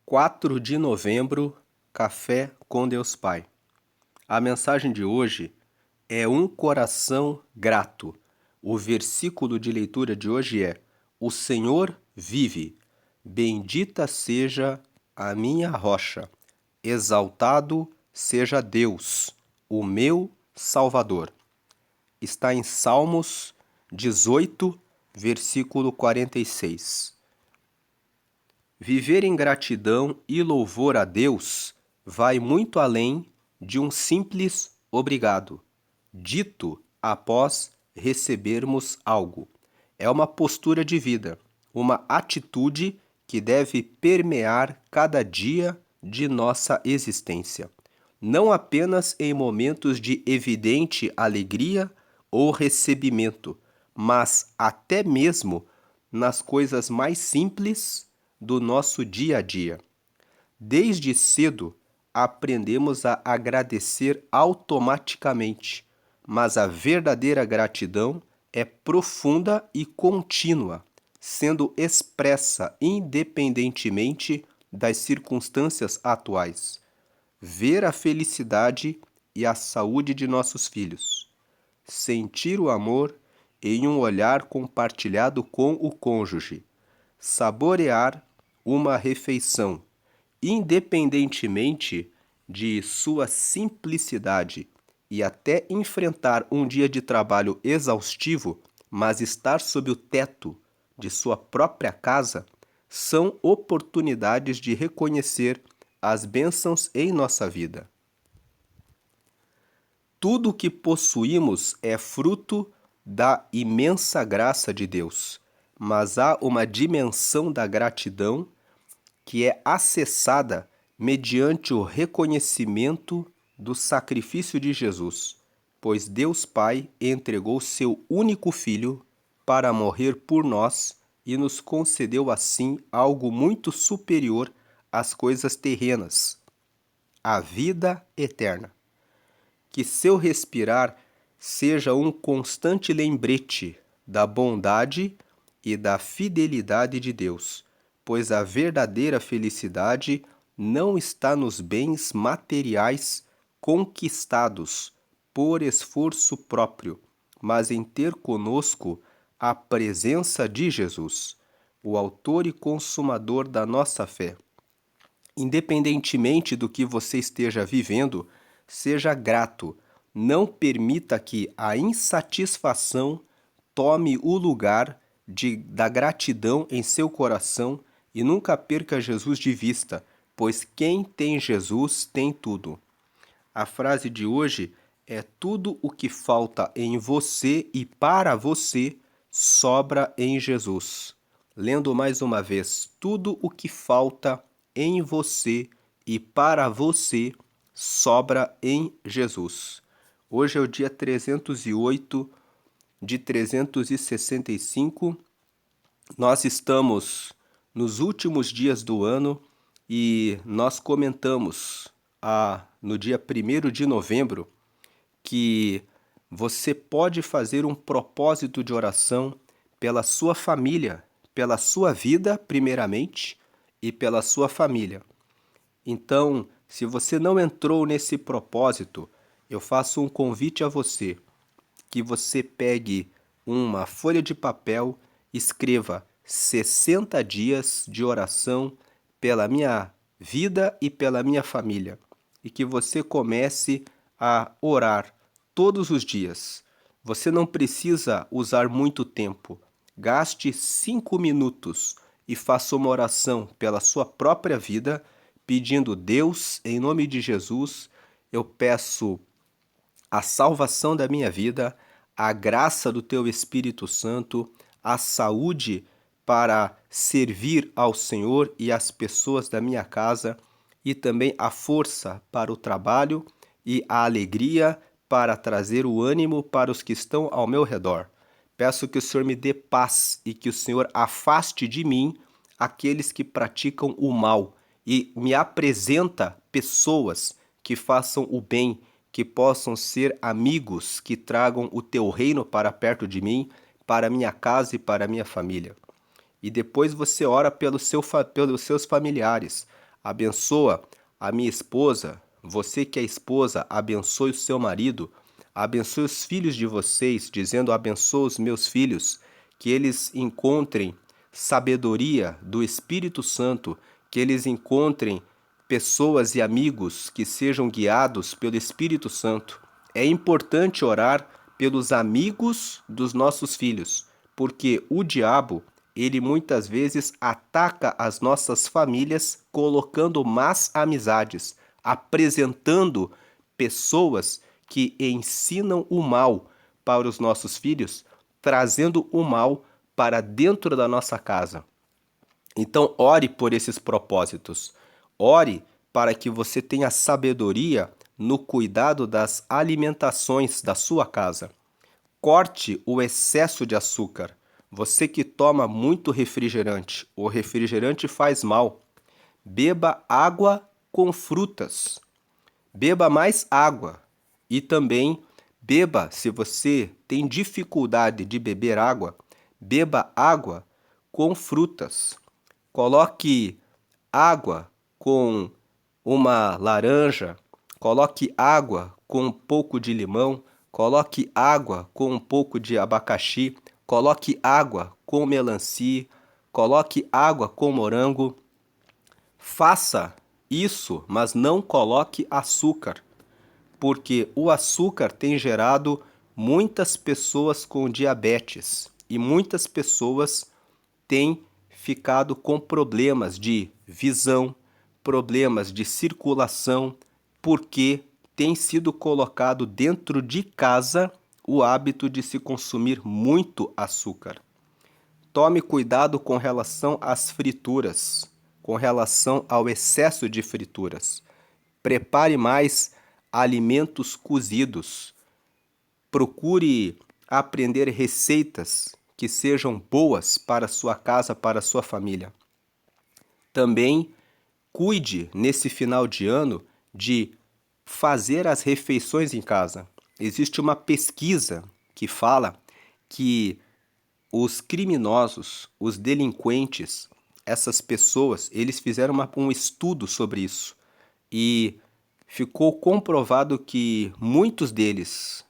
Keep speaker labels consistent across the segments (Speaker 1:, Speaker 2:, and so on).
Speaker 1: 4 de novembro, Café com Deus Pai. A mensagem de hoje é um coração grato. O versículo de leitura de hoje é: O Senhor vive, bendita seja a minha rocha, exaltado seja Deus, o meu Salvador. Está em Salmos 18, versículo 46. Viver em gratidão e louvor a Deus vai muito além de um simples obrigado, dito após recebermos algo. É uma postura de vida, uma atitude que deve permear cada dia de nossa existência, não apenas em momentos de evidente alegria ou recebimento, mas até mesmo nas coisas mais simples do nosso dia a dia. Desde cedo, aprendemos a agradecer automaticamente, mas a verdadeira gratidão é profunda e contínua, sendo expressa independentemente das circunstâncias atuais. Ver a felicidade e a saúde de nossos filhos. Sentir o amor em um olhar compartilhado com o cônjuge. Saborear uma refeição, independentemente de sua simplicidade, e até enfrentar um dia de trabalho exaustivo, mas estar sob o teto de sua própria casa, são oportunidades de reconhecer as bênçãos em nossa vida. Tudo o que possuímos é fruto da imensa graça de Deus, mas há uma dimensão da gratidão que é acessada mediante o reconhecimento do sacrifício de Jesus, pois Deus Pai entregou seu único Filho para morrer por nós e nos concedeu assim algo muito superior às coisas terrenas, a vida eterna. Que seu respirar seja um constante lembrete da bondade e da fidelidade de Deus, pois a verdadeira felicidade não está nos bens materiais conquistados por esforço próprio, mas em ter conosco a presença de Jesus, o autor e consumador da nossa fé. Independentemente do que você esteja vivendo, seja grato. Não permita que a insatisfação tome o lugar da gratidão em seu coração e nunca perca Jesus de vista, pois quem tem Jesus tem tudo. A frase de hoje é: tudo o que falta em você e para você sobra em Jesus. Lendo mais uma vez: tudo o que falta em você e para você sobra em Jesus. Hoje é o dia 308 de 365. Nós estamos nos últimos dias do ano e nós comentamos no dia 1º de novembro que você pode fazer um propósito de oração pela sua família, pela sua vida, primeiramente, e pela sua família. Então, se você não entrou nesse propósito, eu faço um convite a você, que você pegue uma folha de papel, escreva 60 dias de oração pela minha vida e pela minha família, e que você comece a orar todos os dias. Você não precisa usar muito tempo. Gaste 5 minutos e faça uma oração pela sua própria vida, pedindo: Deus, em nome de Jesus, eu peço a salvação da minha vida, a graça do Teu Espírito Santo, a saúde para servir ao Senhor e às pessoas da minha casa, e também a força para o trabalho e a alegria para trazer o ânimo para os que estão ao meu redor. Peço que o Senhor me dê paz e que o Senhor afaste de mim aqueles que praticam o mal e me apresenta pessoas que façam o bem, que possam ser amigos, que tragam o teu reino para perto de mim, para minha casa e para minha família. E depois você ora pelos seus familiares. abençoa a minha esposa, você que é esposa, abençoe o seu marido, abençoe os filhos de vocês, dizendo abençoa os meus filhos, que eles encontrem sabedoria do Espírito Santo, que eles encontrem pessoas e amigos que sejam guiados pelo Espírito Santo. É importante orar pelos amigos dos nossos filhos, porque o diabo, ele muitas vezes ataca as nossas famílias colocando más amizades, apresentando pessoas que ensinam o mal para os nossos filhos, trazendo o mal para dentro da nossa casa. Então, ore por esses propósitos. Ore para que você tenha sabedoria no cuidado das alimentações da sua casa. Corte o excesso de açúcar. Você que toma muito refrigerante, o refrigerante faz mal. Beba água com frutas. Beba mais água. E também beba, se você tem dificuldade de beber água, beba água com frutas. Coloque água com uma laranja, coloque água com um pouco de limão, coloque água com um pouco de abacaxi, coloque água com melancia, coloque água com morango. Faça isso, mas não coloque açúcar, porque o açúcar tem gerado muitas pessoas com diabetes e muitas pessoas têm ficado com problemas de visão, problemas de circulação, porque tem sido colocado dentro de casa o hábito de se consumir muito açúcar. Tome cuidado com relação às frituras, com relação ao excesso de frituras. Prepare mais alimentos cozidos. Procure aprender receitas que sejam boas para a sua casa, para a sua família. Também cuide nesse final de ano de fazer as refeições em casa. Existe uma pesquisa que fala que os criminosos, os delinquentes, essas pessoas, eles fizeram um estudo sobre isso e ficou comprovado que muitos deles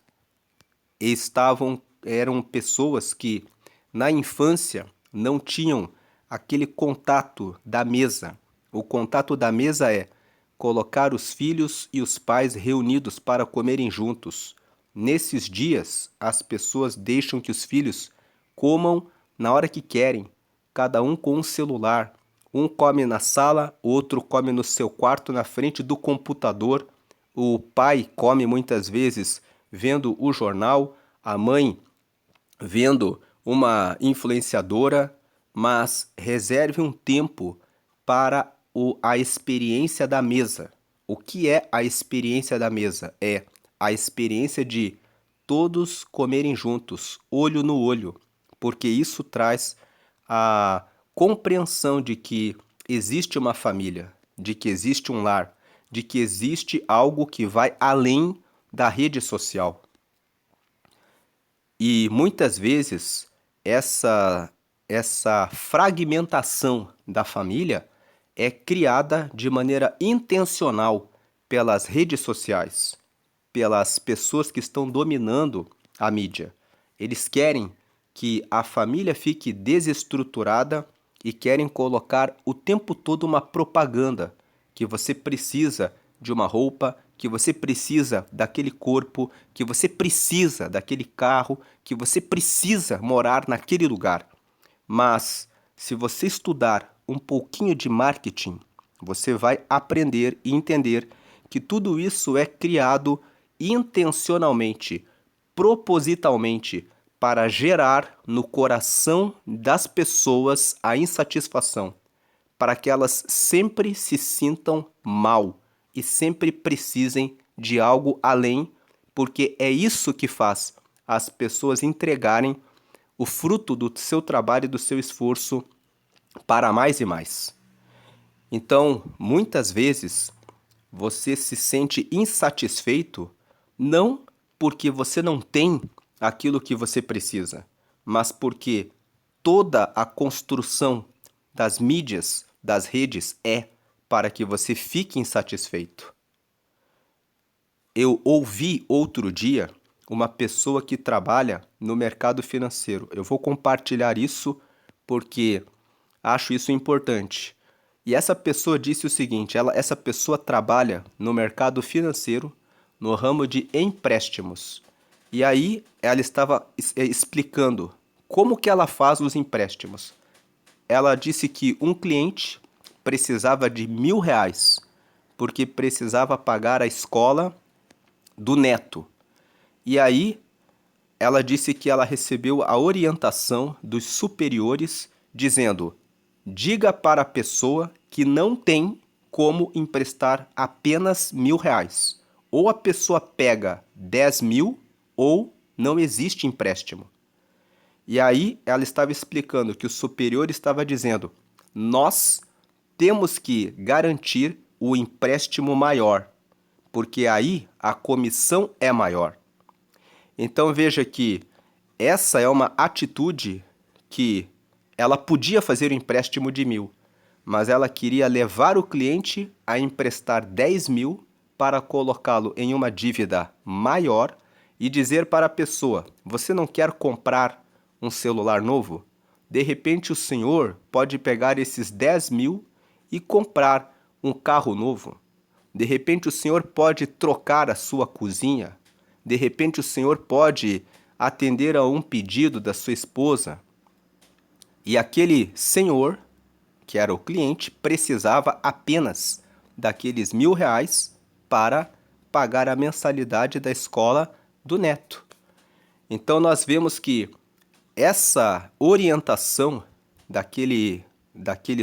Speaker 1: eram pessoas que na infância não tinham aquele contato da mesa. O contato da mesa é colocar os filhos e os pais reunidos para comerem juntos. Nesses dias, as pessoas deixam que os filhos comam na hora que querem, cada um com um celular. Um come na sala, outro come no seu quarto na frente do computador. O pai come muitas vezes vendo o jornal, a mãe vendo uma influenciadora, mas reserve um tempo para a experiência da mesa. O que é a experiência da mesa? É a experiência de todos comerem juntos, olho no olho, porque isso traz a compreensão de que existe uma família, de que existe um lar, de que existe algo que vai além da rede social. E muitas vezes essa fragmentação da família é criada de maneira intencional pelas redes sociais, pelas pessoas que estão dominando a mídia. Eles querem que a família fique desestruturada e querem colocar o tempo todo uma propaganda que você precisa de uma roupa, que você precisa daquele corpo, que você precisa daquele carro, que você precisa morar naquele lugar. Mas se você estudar um pouquinho de marketing, você vai aprender e entender que tudo isso é criado intencionalmente, propositalmente, para gerar no coração das pessoas a insatisfação, para que elas sempre se sintam mal e sempre precisem de algo além, porque é isso que faz as pessoas entregarem o fruto do seu trabalho e do seu esforço para mais e mais. Então, muitas vezes, você se sente insatisfeito não porque você não tem aquilo que você precisa, mas porque toda a construção das mídias, das redes é para que você fique insatisfeito. Eu ouvi outro dia uma pessoa que trabalha no mercado financeiro. Eu vou compartilhar isso porque acho isso importante. E essa pessoa disse o seguinte, essa pessoa trabalha no mercado financeiro, no ramo de empréstimos. E aí ela estava explicando como que ela faz os empréstimos. Ela disse que um cliente precisava de R$ 1.000, porque precisava pagar a escola do neto. E aí ela disse que ela recebeu a orientação dos superiores dizendo: diga para a pessoa que não tem como emprestar apenas R$ 1.000. Ou a pessoa pega 10.000 ou não existe empréstimo. E aí ela estava explicando que o superior estava dizendo: nós temos que garantir o empréstimo maior, porque aí a comissão é maior. Então veja que essa é uma atitude que ela podia fazer o empréstimo de 1.000, mas ela queria levar o cliente a emprestar 10.000 para colocá-lo em uma dívida maior e dizer para a pessoa: você não quer comprar um celular novo? De repente o senhor pode pegar esses 10.000 e comprar um carro novo. De repente o senhor pode trocar a sua cozinha. De repente o senhor pode atender a um pedido da sua esposa. E aquele senhor, que era o cliente, precisava apenas daqueles R$ 1.000 para pagar a mensalidade da escola do neto. Então nós vemos que essa orientação daquele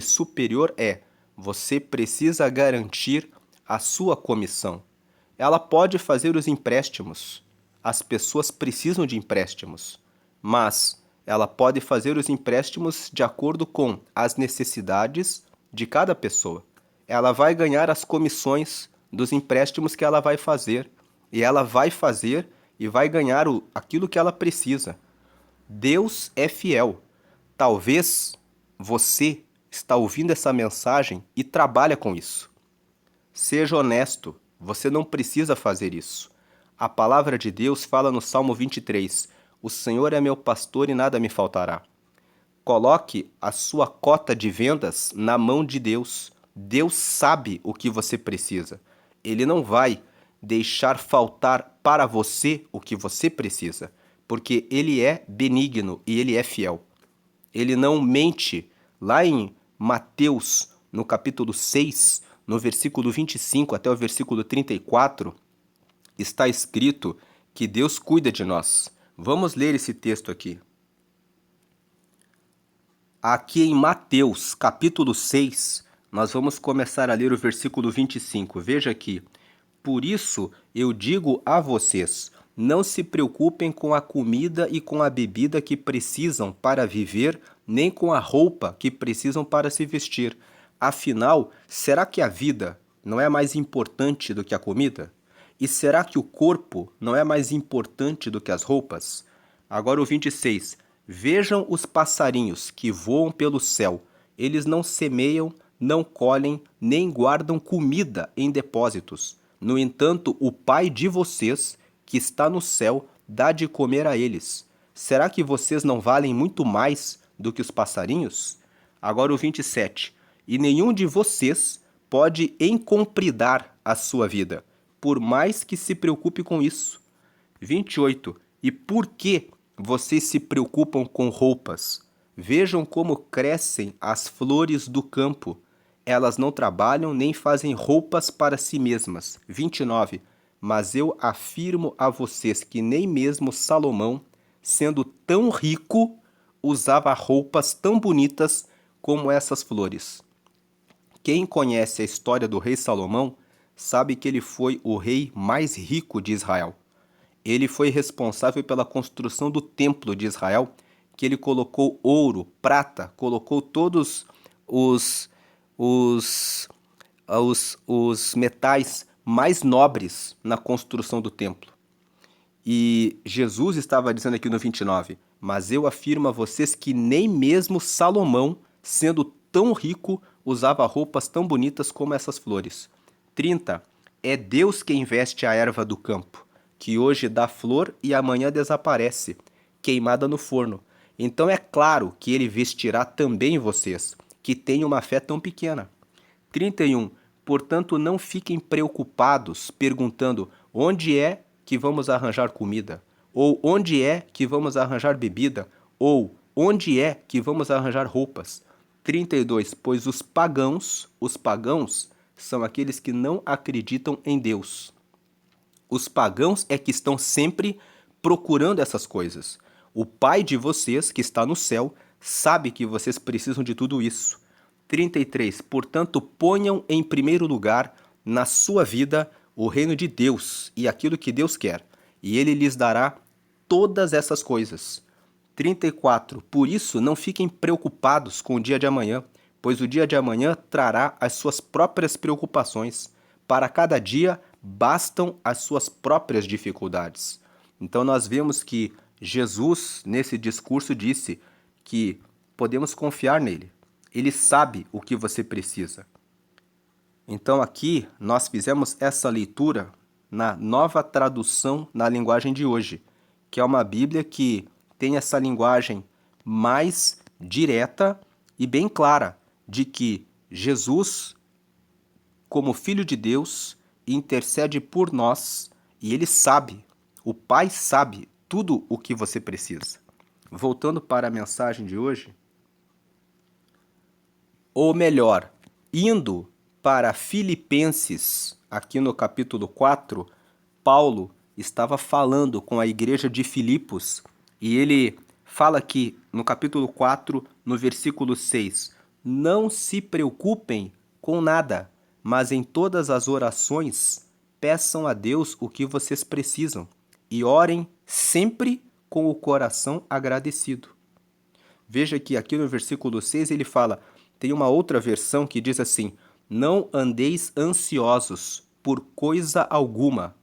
Speaker 1: superior é: você precisa garantir a sua comissão. Ela pode fazer os empréstimos. As pessoas precisam de empréstimos, mas ela pode fazer os empréstimos de acordo com as necessidades de cada pessoa. Ela vai ganhar as comissões dos empréstimos que ela vai fazer, e ela vai fazer e vai ganhar aquilo que ela precisa. Deus é fiel. Talvez você está ouvindo essa mensagem e trabalha com isso. Seja honesto, você não precisa fazer isso. A palavra de Deus fala no Salmo 23, o Senhor é meu pastor e nada me faltará. Coloque a sua cota de vendas na mão de Deus. Deus sabe o que você precisa. Ele não vai deixar faltar para você o que você precisa, porque Ele é benigno e Ele é fiel. Ele não mente. Lá em Mateus, no capítulo 6, no versículo 25 até o versículo 34, está escrito que Deus cuida de nós. Vamos ler esse texto aqui. Aqui em Mateus, capítulo 6, nós vamos começar a ler o versículo 25. Veja aqui. Por isso eu digo a vocês, não se preocupem com a comida e com a bebida que precisam para viver, nem com a roupa que precisam para se vestir. Afinal, será que a vida não é mais importante do que a comida? E será que o corpo não é mais importante do que as roupas? Agora o 26. Vejam os passarinhos que voam pelo céu. Eles não semeiam, não colhem, nem guardam comida em depósitos. No entanto, o Pai de vocês, que está no céu, dá de comer a eles. Será que vocês não valem muito mais do que os passarinhos? Agora o 27. E nenhum de vocês pode encompridar a sua vida, por mais que se preocupe com isso. 28. E por que vocês se preocupam com roupas? Vejam como crescem as flores do campo. Elas não trabalham nem fazem roupas para si mesmas. 29. Mas eu afirmo a vocês que nem mesmo Salomão, sendo tão rico, usava roupas tão bonitas como essas flores. Quem conhece a história do rei Salomão sabe que ele foi o rei mais rico de Israel. Ele foi responsável pela construção do templo de Israel, que ele colocou ouro, prata, colocou todos os metais mais nobres na construção do templo. E Jesus estava dizendo aqui no 29, mas eu afirmo a vocês que nem mesmo Salomão, sendo tão rico, usava roupas tão bonitas como essas flores. 30. É Deus quem veste a erva do campo, que hoje dá flor e amanhã desaparece, queimada no forno. Então é claro que ele vestirá também vocês, que têm uma fé tão pequena. 31. Portanto, não fiquem preocupados perguntando onde é que vamos arranjar comida, ou onde é que vamos arranjar bebida, ou onde é que vamos arranjar roupas. 32. Pois os pagãos são aqueles que não acreditam em Deus. Os pagãos é que estão sempre procurando essas coisas. O Pai de vocês, que está no céu, sabe que vocês precisam de tudo isso. 33. Portanto, ponham em primeiro lugar na sua vida o reino de Deus e aquilo que Deus quer, e Ele lhes dará todas essas coisas. 34. Por isso, não fiquem preocupados com o dia de amanhã, pois o dia de amanhã trará as suas próprias preocupações. Para cada dia, bastam as suas próprias dificuldades. Então, nós vemos que Jesus, nesse discurso, disse que podemos confiar nele. Ele sabe o que você precisa. Então, aqui, nós fizemos essa leitura na Nova Tradução na linguagem de hoje, que é uma Bíblia que tem essa linguagem mais direta e bem clara de que Jesus, como Filho de Deus, intercede por nós e Ele sabe, o Pai sabe tudo o que você precisa. Voltando para a mensagem de hoje, ou melhor, indo para Filipenses, aqui no capítulo 4, Paulo estava falando com a igreja de Filipos e ele fala aqui no capítulo 4, no versículo 6, não se preocupem com nada, mas em todas as orações peçam a Deus o que vocês precisam e orem sempre com o coração agradecido. Veja que aqui no versículo 6 ele fala, tem uma outra versão que diz assim, não andeis ansiosos por coisa alguma,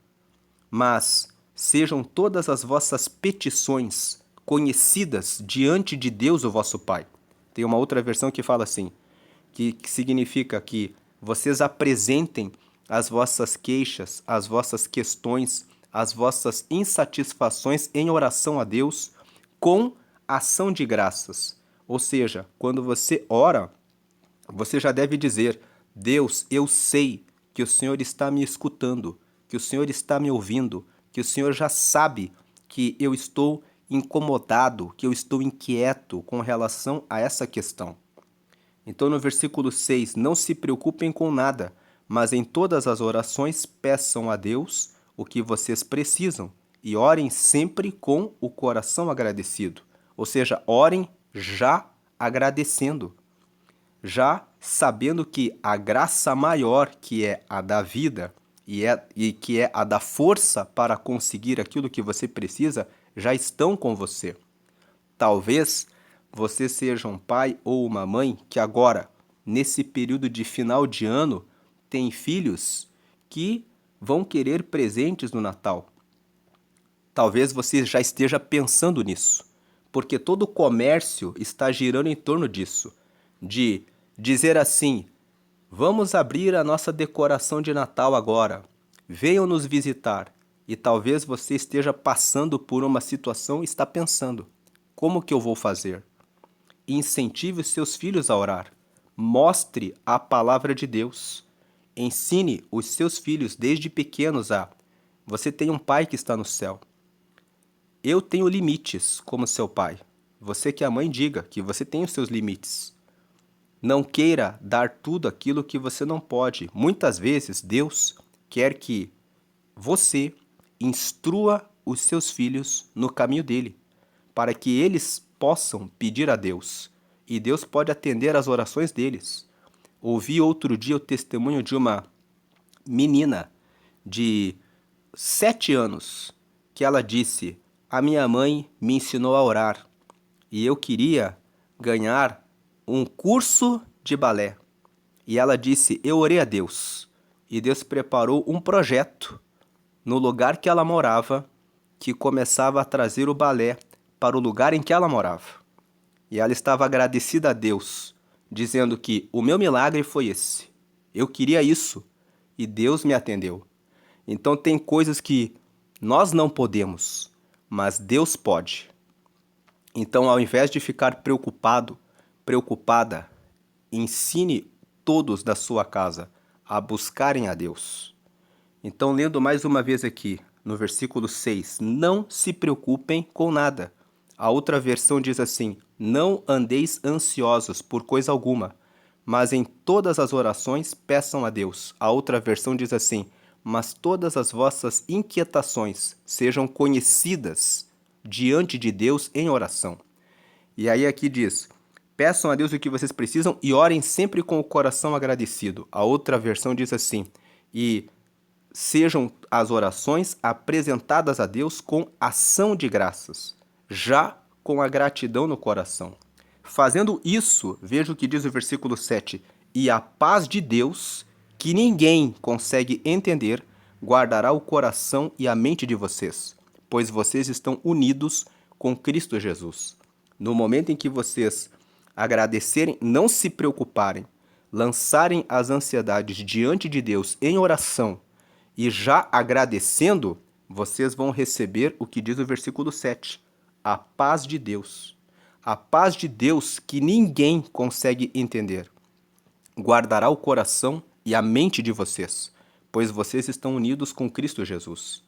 Speaker 1: mas sejam todas as vossas petições conhecidas diante de Deus, o vosso Pai. Tem uma outra versão que fala assim, que significa que vocês apresentem as vossas queixas, as vossas questões, as vossas insatisfações em oração a Deus com ação de graças. Ou seja, quando você ora, você já deve dizer, Deus, eu sei que o Senhor está me escutando, que o Senhor está me ouvindo, que o Senhor já sabe que eu estou incomodado, que eu estou inquieto com relação a essa questão. Então, no versículo 6, não se preocupem com nada, mas em todas as orações peçam a Deus o que vocês precisam e orem sempre com o coração agradecido. Ou seja, orem já agradecendo, já sabendo que a graça maior, que é a da vida e que é a da força para conseguir aquilo que você precisa, já estão com você. Talvez você seja um pai ou uma mãe que agora, nesse período de final de ano, tem filhos que vão querer presentes no Natal. Talvez você já esteja pensando nisso, porque todo o comércio está girando em torno disso, de dizer assim, vamos abrir a nossa decoração de Natal agora, venham nos visitar. E talvez você esteja passando por uma situação e está pensando, como que eu vou fazer? Incentive os seus filhos a orar. Mostre a palavra de Deus. Ensine os seus filhos desde pequenos a você tem um pai que está no céu. Eu tenho limites como seu pai. Você que é a mãe diga que você tem os seus limites. Não queira dar tudo aquilo que você não pode. Muitas vezes Deus quer que você instrua os seus filhos no caminho dele, para que eles possam pedir a Deus. E Deus pode atender às orações deles. Ouvi outro dia o testemunho de uma menina de 7 anos, que ela disse, a minha mãe me ensinou a orar, e eu queria ganhar um curso de balé. E ela disse, eu orei a Deus, e Deus preparou um projeto no lugar que ela morava, que começava a trazer o balé para o lugar em que ela morava. E ela estava agradecida a Deus dizendo que o meu milagre foi esse. Eu queria isso e Deus me atendeu. Então tem coisas que nós não podemos, mas Deus pode. Então, ao invés de ficar preocupado, preocupada, ensine todos da sua casa a buscarem a Deus. Então, lendo mais uma vez aqui, no versículo 6, não se preocupem com nada. A outra versão diz assim: não andeis ansiosos por coisa alguma, mas em todas as orações peçam a Deus. A outra versão diz assim: mas todas as vossas inquietações sejam conhecidas diante de Deus em oração. E aí aqui diz: peçam a Deus o que vocês precisam e orem sempre com o coração agradecido. A outra versão diz assim: e sejam as orações apresentadas a Deus com ação de graças, já com a gratidão no coração. Fazendo isso, veja o que diz o versículo 7, e a paz de Deus, que ninguém consegue entender, guardará o coração e a mente de vocês, pois vocês estão unidos com Cristo Jesus. No momento em que vocês agradecerem, não se preocuparem, lançarem as ansiedades diante de Deus em oração, e já agradecendo, vocês vão receber o que diz o versículo 7, a paz de Deus. A paz de Deus que ninguém consegue entender. Guardará o coração e a mente de vocês, pois vocês estão unidos com Cristo Jesus.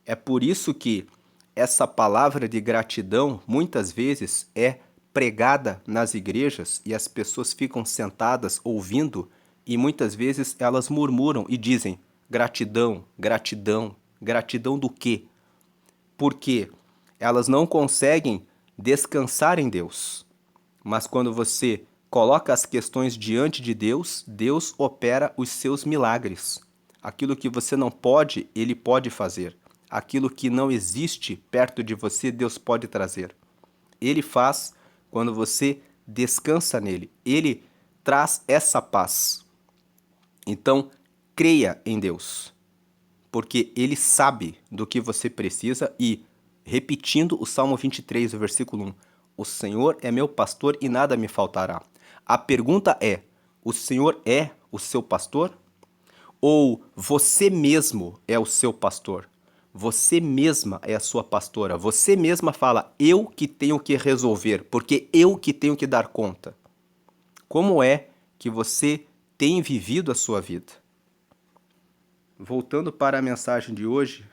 Speaker 1: É por isso que essa palavra de gratidão muitas vezes é pregada nas igrejas e as pessoas ficam sentadas ouvindo e muitas vezes elas murmuram e dizem: gratidão, gratidão, gratidão do quê? Porque elas não conseguem descansar em Deus. Mas quando você coloca as questões diante de Deus, Deus opera os seus milagres. Aquilo que você não pode, Ele pode fazer. Aquilo que não existe perto de você, Deus pode trazer. Ele faz quando você descansa nele. Ele traz essa paz. Então, creia em Deus, porque Ele sabe do que você precisa e, repetindo o Salmo 23, o versículo 1, o Senhor é meu pastor e nada me faltará. A pergunta é, o Senhor é o seu pastor? Ou você mesmo é o seu pastor? Você mesma é a sua pastora. Você mesma fala, eu que tenho que resolver, porque eu que tenho que dar conta. Como é que você tem vivido a sua vida? Voltando para a mensagem de hoje,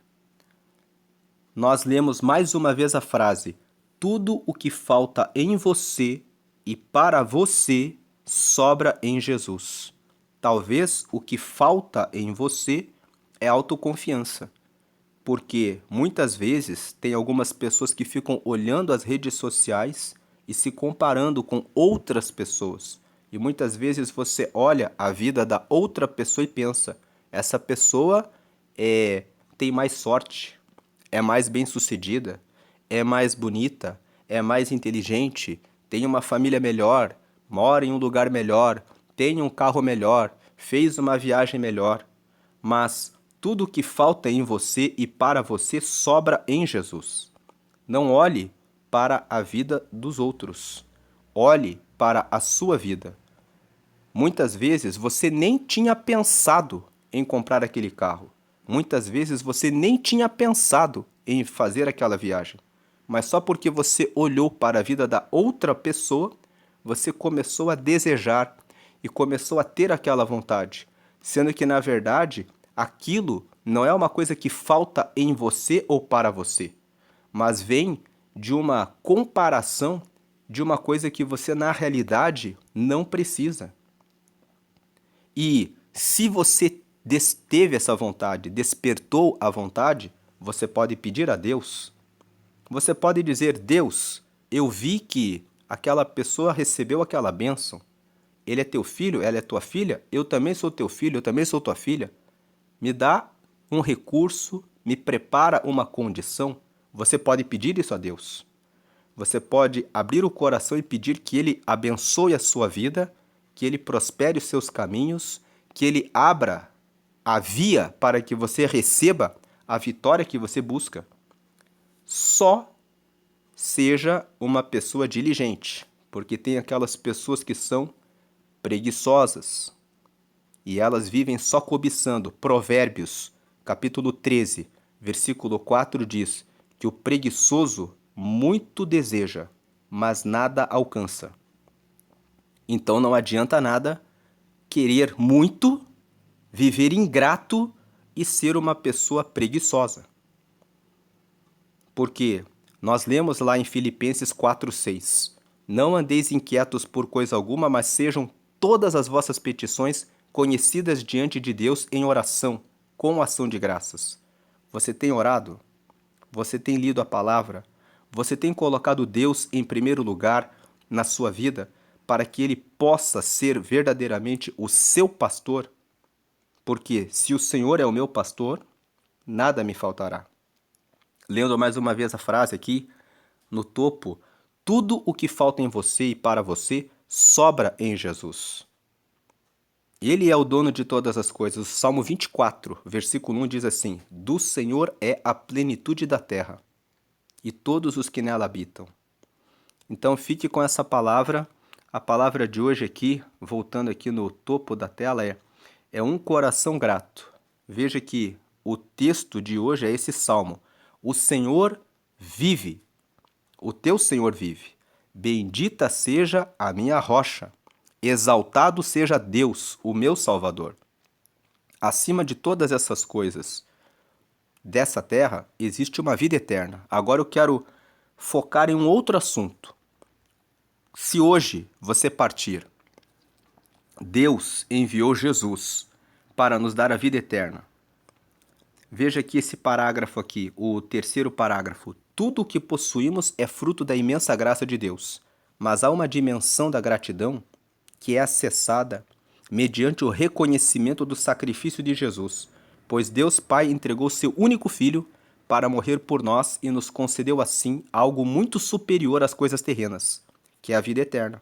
Speaker 1: nós lemos mais uma vez a frase: tudo o que falta em você e para você sobra em Jesus. Talvez o que falta em você é autoconfiança, porque muitas vezes tem algumas pessoas que ficam olhando as redes sociais e se comparando com outras pessoas. E muitas vezes você olha a vida da outra pessoa e pensa: essa pessoa tem mais sorte, é mais bem-sucedida, é mais bonita, é mais inteligente, tem uma família melhor, mora em um lugar melhor, tem um carro melhor, fez uma viagem melhor. Mas tudo o que falta em você e para você sobra em Jesus. Não olhe para a vida dos outros. Olhe para a sua vida. Muitas vezes você nem tinha pensado em comprar aquele carro. Muitas vezes você nem tinha pensado em fazer aquela viagem. Mas só porque você olhou para a vida da outra pessoa, você começou a desejar e começou a ter aquela vontade. Sendo que, na verdade, aquilo não é uma coisa que falta em você ou para você, mas vem de uma comparação de uma coisa que você, na realidade, não precisa. E se você teve essa vontade, despertou a vontade, você pode pedir a Deus. Você pode dizer: Deus, eu vi que aquela pessoa recebeu aquela bênção. Ele é teu filho, ela é tua filha, eu também sou teu filho, eu também sou tua filha. Me dá um recurso, me prepara uma condição. Você pode pedir isso a Deus. Você pode abrir o coração e pedir que Ele abençoe a sua vida, que Ele prospere os seus caminhos, que Ele abra a via para que você receba a vitória que você busca. Só seja uma pessoa diligente, porque tem aquelas pessoas que são preguiçosas, e elas vivem só cobiçando. Provérbios, capítulo 13, versículo 4 diz que o preguiçoso muito deseja, mas nada alcança. Então não adianta nada querer muito, viver ingrato e ser uma pessoa preguiçosa. Porque nós lemos lá em Filipenses 4:6: Não andeis inquietos por coisa alguma, mas sejam todas as vossas petições conhecidas diante de Deus em oração, com ação de graças. Você tem orado? Você tem lido a palavra? Você tem colocado Deus em primeiro lugar na sua vida para que Ele possa ser verdadeiramente o seu pastor? Porque se o Senhor é o meu pastor, nada me faltará. Lendo mais uma vez a frase aqui, no topo: tudo o que falta em você e para você sobra em Jesus. Ele é o dono de todas as coisas. O Salmo 24, versículo 1 diz assim: Do Senhor é a plenitude da terra, e todos os que nela habitam. Então fique com essa palavra. A palavra de hoje aqui, voltando aqui no topo da tela, é um coração grato. Veja que o texto de hoje é esse salmo: O Senhor vive, o teu Senhor vive. Bendita seja a minha rocha. Exaltado seja Deus, o meu Salvador. Acima de todas essas coisas dessa terra, existe uma vida eterna. Agora eu quero focar em um outro assunto. Se hoje você partir, Deus enviou Jesus para nos dar a vida eterna. Veja aqui esse parágrafo aqui, o terceiro parágrafo. Tudo o que possuímos é fruto da imensa graça de Deus, mas há uma dimensão da gratidão que é acessada mediante o reconhecimento do sacrifício de Jesus, pois Deus Pai entregou seu único Filho para morrer por nós e nos concedeu assim algo muito superior às coisas terrenas, que é a vida eterna.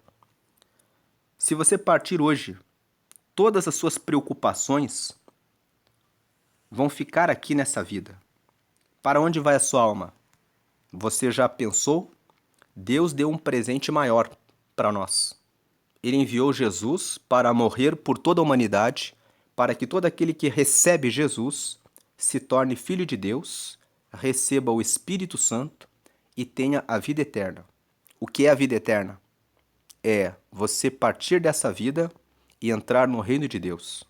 Speaker 1: Se você partir hoje, todas as suas preocupações vão ficar aqui nessa vida. Para onde vai a sua alma? Você já pensou? Deus deu um presente maior para nós. Ele enviou Jesus para morrer por toda a humanidade, para que todo aquele que recebe Jesus se torne filho de Deus, receba o Espírito Santo e tenha a vida eterna. O que é a vida eterna? É você partir dessa vida e entrar no reino de Deus.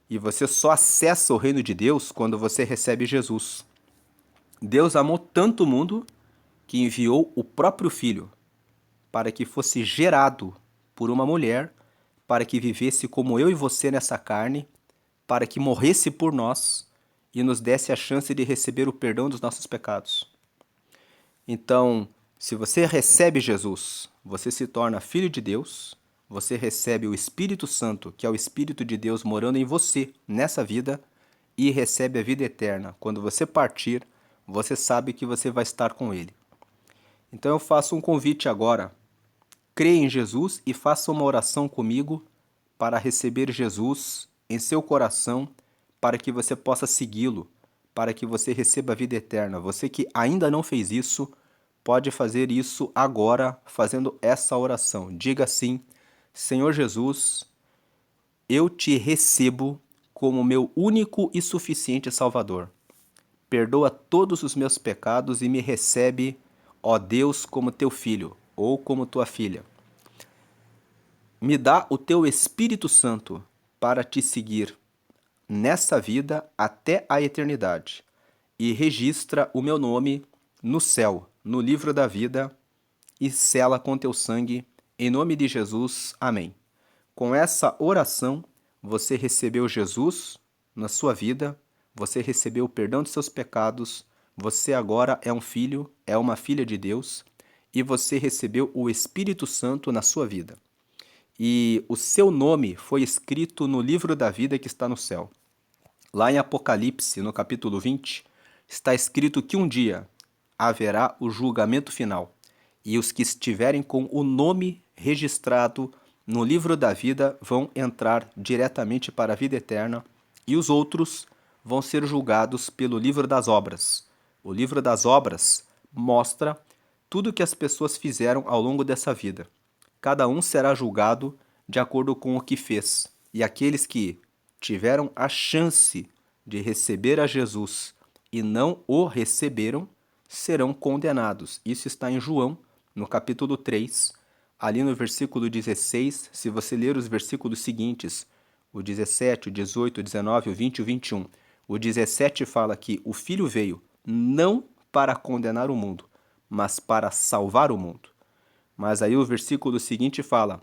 Speaker 1: E você só acessa o reino de Deus quando você recebe Jesus. Deus amou tanto o mundo que enviou o próprio Filho para que fosse gerado por uma mulher, para que vivesse como eu e você nessa carne, para que morresse por nós e nos desse a chance de receber o perdão dos nossos pecados. Então, se você recebe Jesus, você se torna filho de Deus, você recebe o Espírito Santo, que é o Espírito de Deus morando em você nessa vida, e recebe a vida eterna. Quando você partir, você sabe que você vai estar com Ele. Então eu faço um convite agora. Creia em Jesus e faça uma oração comigo para receber Jesus em seu coração, para que você possa segui-lo, para que você receba a vida eterna. Você que ainda não fez isso, pode fazer isso agora, fazendo essa oração. Diga assim: Senhor Jesus, eu te recebo como meu único e suficiente Salvador. Perdoa todos os meus pecados e me recebe, ó Deus, como teu filho ou como tua filha. Me dá o teu Espírito Santo para te seguir nessa vida até a eternidade e registra o meu nome no céu, no livro da vida, e sela com teu sangue, em nome de Jesus. Amém. Com essa oração, você recebeu Jesus na sua vida, você recebeu o perdão de seus pecados, você agora é um filho, é uma filha de Deus, e você recebeu o Espírito Santo na sua vida. E o seu nome foi escrito no livro da vida que está no céu. Lá em Apocalipse, no capítulo 20, está escrito que um dia haverá o julgamento final, e os que estiverem com o nome registrado no livro da vida vão entrar diretamente para a vida eterna, e os outros vão ser julgados pelo livro das obras. O livro das obras mostra tudo o que as pessoas fizeram ao longo dessa vida. cada um será julgado de acordo com o que fez. E aqueles que tiveram a chance de receber a Jesus e não o receberam, serão condenados. Isso está em João, no capítulo 3, ali no versículo 16. Se você ler os versículos seguintes, o 17, o 18, o 19, o 20 e o 21, o 17 fala que o Filho veio não para condenar o mundo, mas para salvar o mundo. Mas aí o versículo seguinte fala: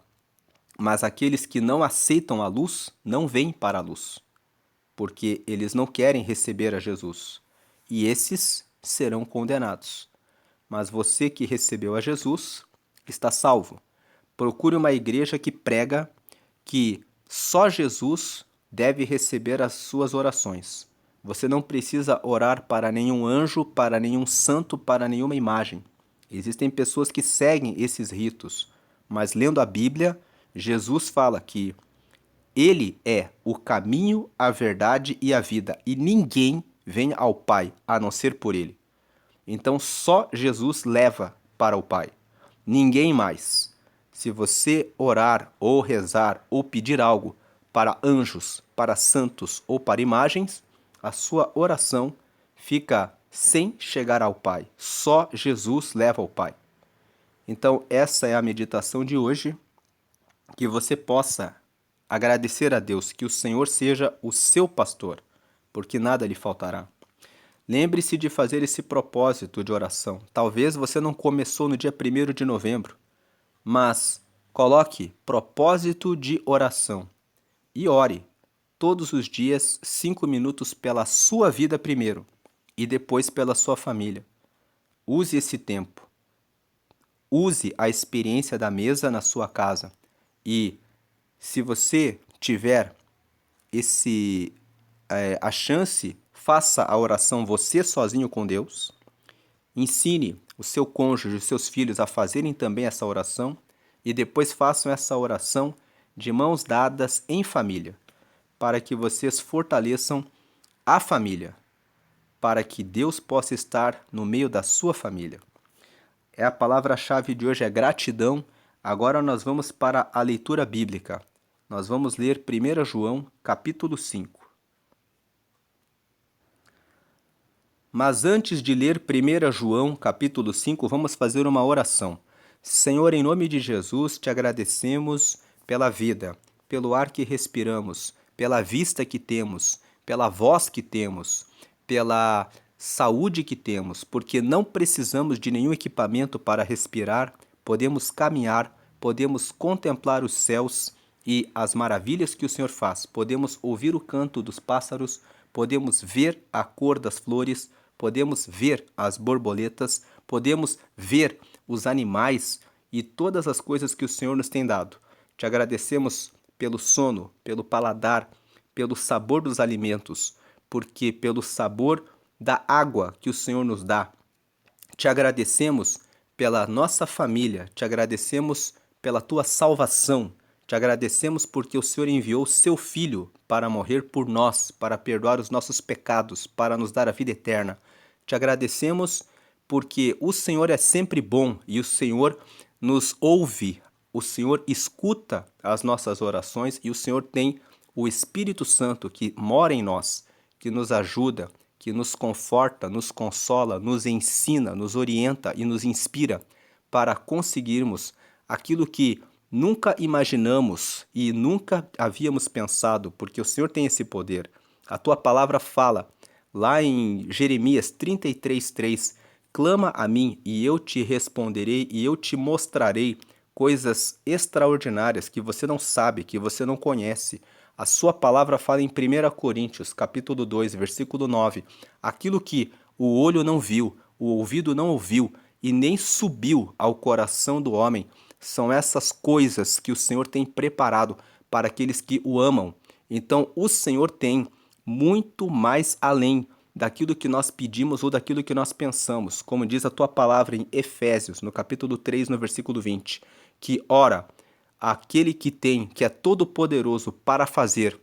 Speaker 1: mas aqueles que não aceitam a luz não vêm para a luz, porque eles não querem receber a Jesus, e esses serão condenados. Mas você que recebeu a Jesus está salvo. Procure uma igreja que prega que só Jesus deve receber as suas orações. Você não precisa orar para nenhum anjo, para nenhum santo, para nenhuma imagem. Existem pessoas que seguem esses ritos, mas lendo a Bíblia, Jesus fala que ele é o caminho, a verdade e a vida, e ninguém vem ao Pai a não ser por ele. Então só Jesus leva para o Pai, ninguém mais. Se você orar ou rezar ou pedir algo para anjos, para santos ou para imagens, a sua oração fica sem chegar ao Pai. Só Jesus leva ao Pai. Então essa é a meditação de hoje, que você possa agradecer a Deus, que o Senhor seja o seu pastor, porque nada lhe faltará. Lembre-se de fazer esse propósito de oração. Talvez você não começou no dia 1º de novembro, mas coloque propósito de oração e ore todos os dias 5 minutos pela sua vida primeiro e depois pela sua família. Use esse tempo. Use a experiência da mesa na sua casa. E se você tiver a chance, faça a oração você sozinho com Deus. Ensine o seu cônjuge, os seus filhos a fazerem também essa oração e depois façam essa oração de mãos dadas em família, para que vocês fortaleçam a família, para que Deus possa estar no meio da sua família. A palavra-chave de hoje é gratidão. Agora nós vamos para a leitura bíblica. Nós vamos ler 1 João, capítulo 5. Mas antes de ler 1 João, capítulo 5, vamos fazer uma oração. Senhor, em nome de Jesus, te agradecemos pela vida, pelo ar que respiramos, pela vista que temos, pela voz que temos, pela saúde que temos, porque não precisamos de nenhum equipamento para respirar, podemos caminhar, podemos contemplar os céus e as maravilhas que o Senhor faz, podemos ouvir o canto dos pássaros, podemos ver a cor das flores, podemos ver as borboletas, podemos ver os animais e todas as coisas que o Senhor nos tem dado. Te agradecemos pelo sono, pelo paladar, pelo sabor dos alimentos, porque pelo sabor da água que o Senhor nos dá. Te agradecemos pela nossa família, te agradecemos pela tua salvação, te agradecemos porque o Senhor enviou seu Filho para morrer por nós, para perdoar os nossos pecados, para nos dar a vida eterna. Te agradecemos porque o Senhor é sempre bom e o Senhor nos ouve, o Senhor escuta as nossas orações e o Senhor tem o Espírito Santo que mora em nós, que nos ajuda, que nos conforta, nos consola, nos ensina, nos orienta e nos inspira para conseguirmos aquilo que nunca imaginamos e nunca havíamos pensado, porque o Senhor tem esse poder. A tua palavra fala, lá em Jeremias 33:3, clama a mim e eu te responderei e eu te mostrarei coisas extraordinárias que você não sabe, que você não conhece. A sua palavra fala em 1 Coríntios, capítulo 2, versículo 9, aquilo que o olho não viu, o ouvido não ouviu e nem subiu ao coração do homem, são essas coisas que o Senhor tem preparado para aqueles que o amam. Então, o Senhor tem muito mais além daquilo que nós pedimos ou daquilo que nós pensamos, como diz a tua palavra em Efésios, no capítulo 3, no versículo 20, que ora, aquele que tem, que é todo poderoso para fazer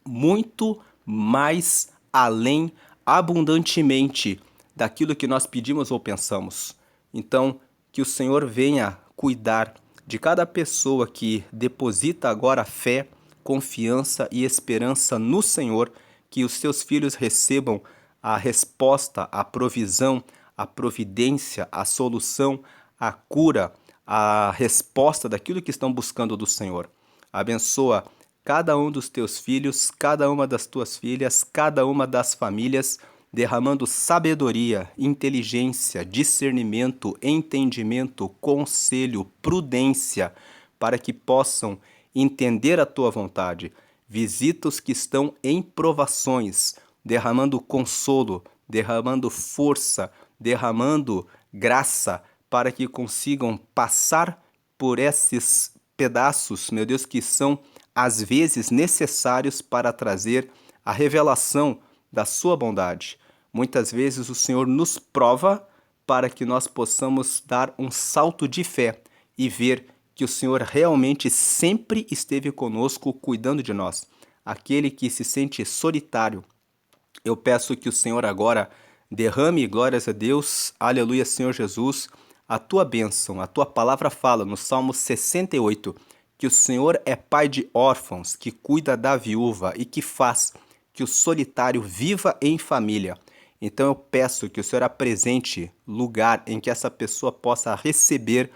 Speaker 1: muito mais além, abundantemente daquilo que nós pedimos ou pensamos. Então, que o Senhor venha cuidar de cada pessoa que deposita agora fé, confiança e esperança no Senhor, que os seus filhos recebam a resposta, a provisão, a providência, a solução, a cura, a resposta daquilo que estão buscando do Senhor. Abençoa cada um dos teus filhos, cada uma das tuas filhas, cada uma das famílias, derramando sabedoria, inteligência, discernimento, entendimento, conselho, prudência, para que possam entender a tua vontade. Visita os que estão em provações, derramando consolo, derramando força, derramando graça, para que consigam passar por esses pedaços, meu Deus, que são às vezes necessários para trazer a revelação da sua bondade. Muitas vezes o Senhor nos prova para que nós possamos dar um salto de fé e ver que o Senhor realmente sempre esteve conosco, cuidando de nós. Aquele que se sente solitário, eu peço que o Senhor agora derrame, glórias a Deus, aleluia, Senhor Jesus, a tua bênção. A tua palavra fala no Salmo 68 que o Senhor é pai de órfãos, que cuida da viúva e que faz que o solitário viva em família. Então eu peço que o Senhor apresente lugar em que essa pessoa possa receber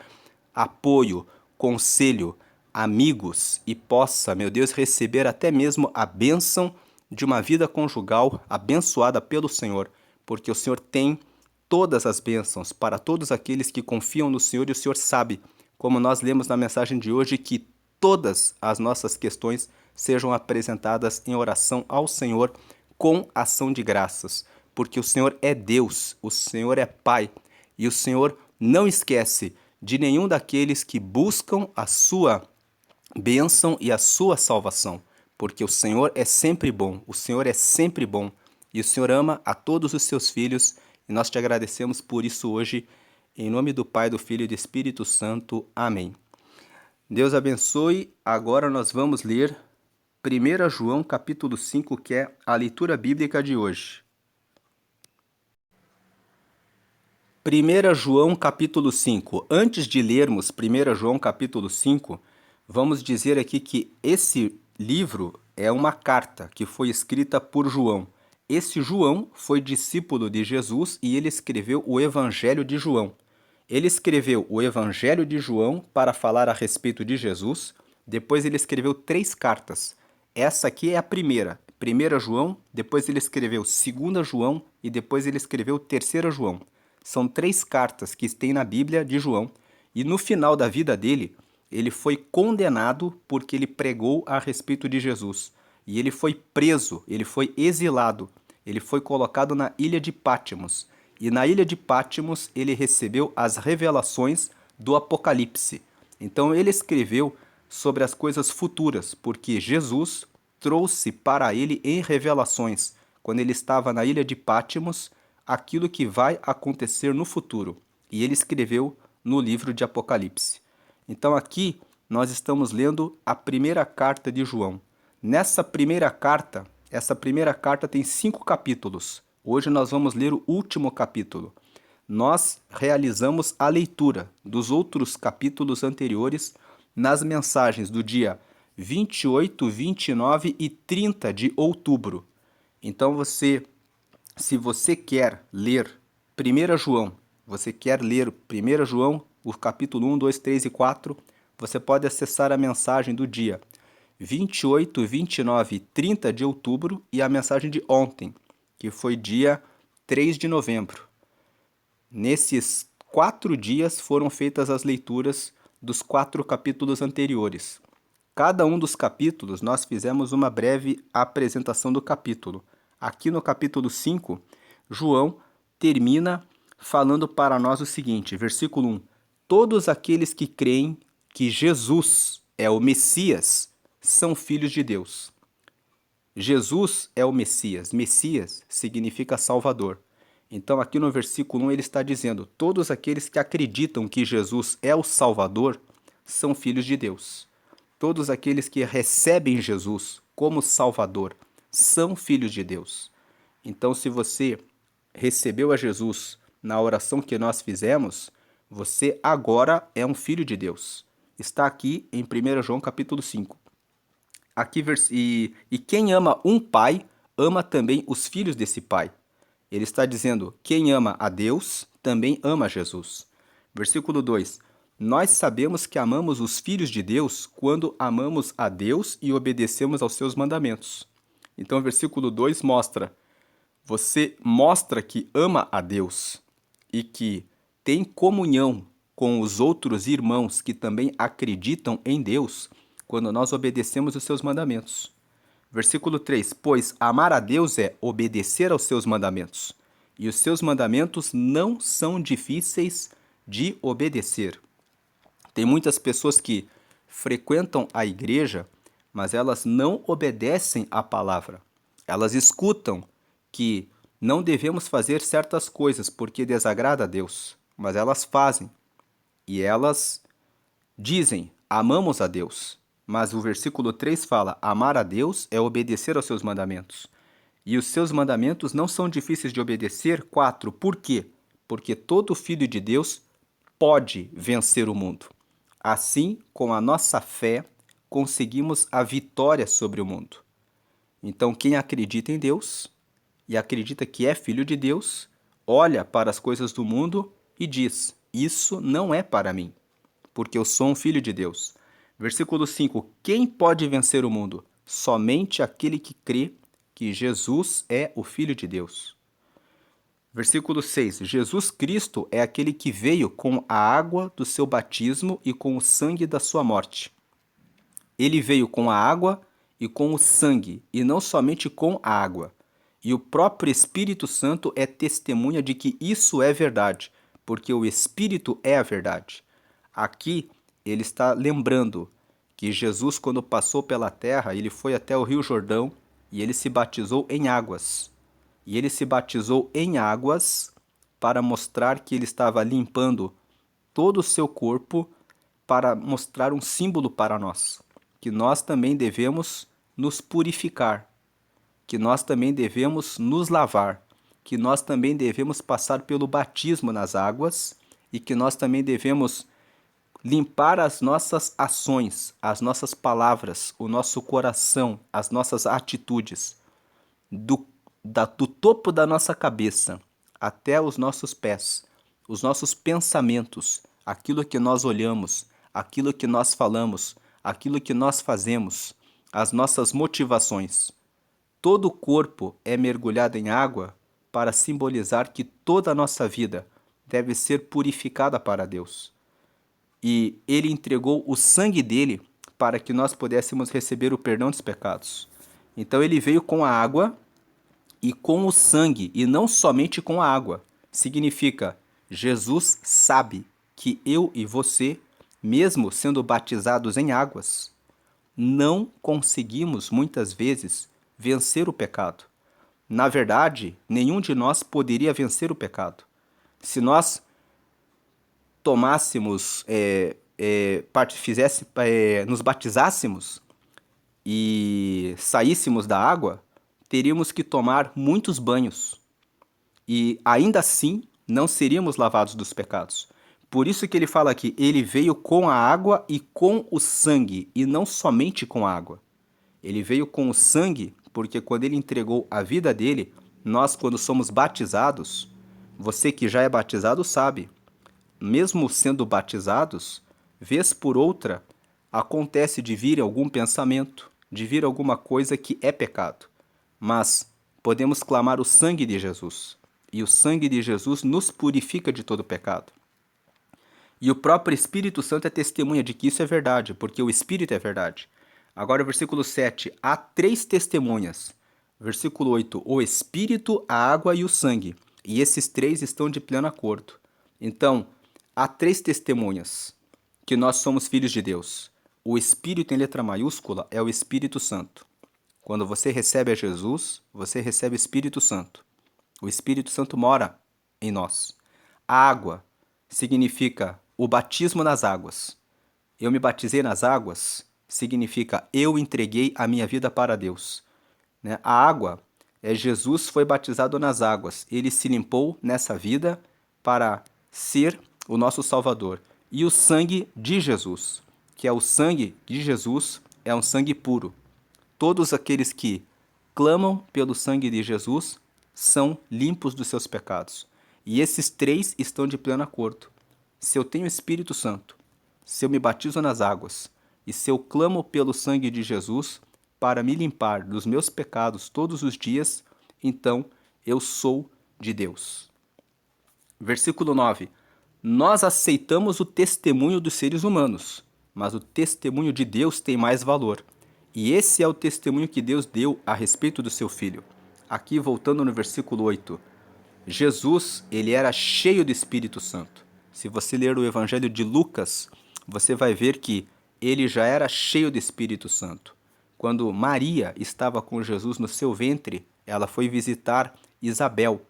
Speaker 1: apoio, conselho, amigos e possa, meu Deus, receber até mesmo a bênção de uma vida conjugal abençoada pelo Senhor, porque o Senhor tem todas as bênçãos para todos aqueles que confiam no Senhor e o Senhor sabe, como nós lemos na mensagem de hoje, que todas as nossas questões sejam apresentadas em oração ao Senhor com ação de graças, porque o Senhor é Deus, o Senhor é Pai e o Senhor não esquece de nenhum daqueles que buscam a sua bênção e a sua salvação, porque o Senhor é sempre bom, o Senhor é sempre bom e o Senhor ama a todos os seus filhos e nós te agradecemos por isso hoje, em nome do Pai, do Filho e do Espírito Santo. Amém. Deus abençoe. Agora nós vamos ler 1 João capítulo 5, que é a leitura bíblica de hoje. 1 João capítulo 5. Antes de lermos 1 João capítulo 5, vamos dizer aqui que esse livro é uma carta que foi escrita por João. Esse João foi discípulo de Jesus e ele escreveu o Evangelho de João. Ele escreveu o Evangelho de João para falar a respeito de Jesus. Depois ele escreveu 3 cartas. Essa aqui é a primeira. 1 João, depois ele escreveu 2 João e depois ele escreveu 3 João. São 3 cartas que tem na Bíblia de João. E no final da vida dele, ele foi condenado porque ele pregou a respeito de Jesus. E ele foi preso, ele foi exilado. Ele foi colocado na ilha de Patmos. E na ilha de Patmos ele recebeu as revelações do Apocalipse. Então ele escreveu sobre as coisas futuras, porque Jesus trouxe para ele em revelações, quando ele estava na ilha de Patmos, aquilo que vai acontecer no futuro. E ele escreveu no livro de Apocalipse. Então aqui nós estamos lendo a primeira carta de João. Essa primeira carta tem 5 capítulos. Hoje nós vamos ler o último capítulo. Nós realizamos a leitura dos outros capítulos anteriores nas mensagens do dia 28, 29 e 30 de outubro. Então se você quer ler 1 João, você quer ler 1 João, o capítulo 1, 2, 3 e 4, você pode acessar a mensagem do dia 28, 29 e 30 de outubro e a mensagem de ontem, que foi dia 3 de novembro. Nesses 4 dias foram feitas as leituras dos 4 capítulos anteriores. Cada um dos capítulos nós fizemos uma breve apresentação do capítulo. Aqui no capítulo 5, João termina falando para nós o seguinte, versículo 1. Todos aqueles que creem que Jesus é o Messias são filhos de Deus. Jesus é o Messias. Messias significa Salvador. Então aqui no versículo 1 ele está dizendo, todos aqueles que acreditam que Jesus é o Salvador são filhos de Deus. Todos aqueles que recebem Jesus como Salvador são filhos de Deus. Então se você recebeu a Jesus na oração que nós fizemos, você agora é um filho de Deus. está aqui em 1 João capítulo 5. Aqui, e quem ama um pai, ama também os filhos desse pai. Ele está dizendo, quem ama a Deus, também ama Jesus. Versículo 2. Nós sabemos que amamos os filhos de Deus quando amamos a Deus e obedecemos aos seus mandamentos. Então, o versículo 2 mostra, você mostra que ama a Deus e que tem comunhão com os outros irmãos que também acreditam em Deus quando nós obedecemos os seus mandamentos. Versículo 3, pois amar a Deus é obedecer aos seus mandamentos, e os seus mandamentos não são difíceis de obedecer. Tem muitas pessoas que frequentam a igreja, mas elas não obedecem à palavra. Elas escutam que não devemos fazer certas coisas porque desagrada a Deus, mas elas fazem. E elas dizem, amamos a Deus. Mas o versículo 3 fala, amar a Deus é obedecer aos seus mandamentos. E os seus mandamentos não são difíceis de obedecer. 4, por quê? Porque todo filho de Deus pode vencer o mundo. Assim, com a nossa fé, conseguimos a vitória sobre o mundo. Então, quem acredita em Deus e acredita que é filho de Deus, olha para as coisas do mundo e diz, isso não é para mim, porque eu sou um filho de Deus. Versículo 5, quem pode vencer o mundo? Somente aquele que crê que Jesus é o Filho de Deus. Versículo 6, Jesus Cristo é aquele que veio com a água do seu batismo e com o sangue da sua morte. Ele veio com a água e com o sangue, e não somente com a água. E o próprio Espírito Santo é testemunha de que isso é verdade, porque o Espírito é a verdade. Aqui, ele está lembrando que Jesus, quando passou pela terra, ele foi até o Rio Jordão e ele se batizou em águas. E ele se batizou em águas para mostrar que ele estava limpando todo o seu corpo, para mostrar um símbolo para nós, que nós também devemos nos purificar, que nós também devemos nos lavar, que nós também devemos passar pelo batismo nas águas e que nós também devemos limpar as nossas ações, as nossas palavras, o nosso coração, as nossas atitudes, do topo da nossa cabeça até os nossos pés, os nossos pensamentos, aquilo que nós olhamos, aquilo que nós falamos, aquilo que nós fazemos, as nossas motivações. Todo o corpo é mergulhado em água para simbolizar que toda a nossa vida deve ser purificada para Deus. E ele entregou o sangue dele para que nós pudéssemos receber o perdão dos pecados. Então ele veio com a água e com o sangue, e não somente com a água. Significa, Jesus sabe que eu e você, mesmo sendo batizados em águas, não conseguimos muitas vezes vencer o pecado. Na verdade, nenhum de nós poderia vencer o pecado. Se nós tomássemos, nos batizássemos e saíssemos da água, teríamos que tomar muitos banhos. E ainda assim, não seríamos lavados dos pecados. Por isso que ele fala aqui, ele veio com a água e com o sangue, e não somente com a água. Ele veio com o sangue, porque quando ele entregou a vida dele, nós quando somos batizados, você que já é batizado sabe, mesmo sendo batizados, vez por outra, acontece de vir algum pensamento, de vir alguma coisa que é pecado. Mas podemos clamar o sangue de Jesus, e o sangue de Jesus nos purifica de todo pecado. E o próprio Espírito Santo é testemunha de que isso é verdade, porque o Espírito é verdade. Agora, versículo 7, há 3 testemunhas. Versículo 8, o Espírito, a água e o sangue. E esses 3 estão de pleno acordo. Então, há 3 testemunhas que nós somos filhos de Deus. O Espírito em letra maiúscula é o Espírito Santo. Quando você recebe a Jesus, você recebe o Espírito Santo. O Espírito Santo mora em nós. A água significa o batismo nas águas. Eu me batizei nas águas significa eu entreguei a minha vida para Deus. A água Jesus foi batizado nas águas. Ele se limpou nessa vida para ser o nosso Salvador. E o sangue de Jesus. que é o sangue de Jesus, é um sangue puro. Todos aqueles que clamam pelo sangue de Jesus são limpos dos seus pecados. E esses três estão de pleno acordo. Se eu tenho Espírito Santo, se eu me batizo nas águas e se eu clamo pelo sangue de Jesus para me limpar dos meus pecados todos os dias, então eu sou de Deus. Versículo 9. Nós aceitamos o testemunho dos seres humanos, mas o testemunho de Deus tem mais valor. E esse é o testemunho que Deus deu a respeito do seu Filho. Aqui, voltando no versículo 8. Jesus, ele era cheio do Espírito Santo. Se você ler o Evangelho de Lucas, você vai ver que ele já era cheio do Espírito Santo. Quando Maria estava com Jesus no seu ventre, ela foi visitar Isabel,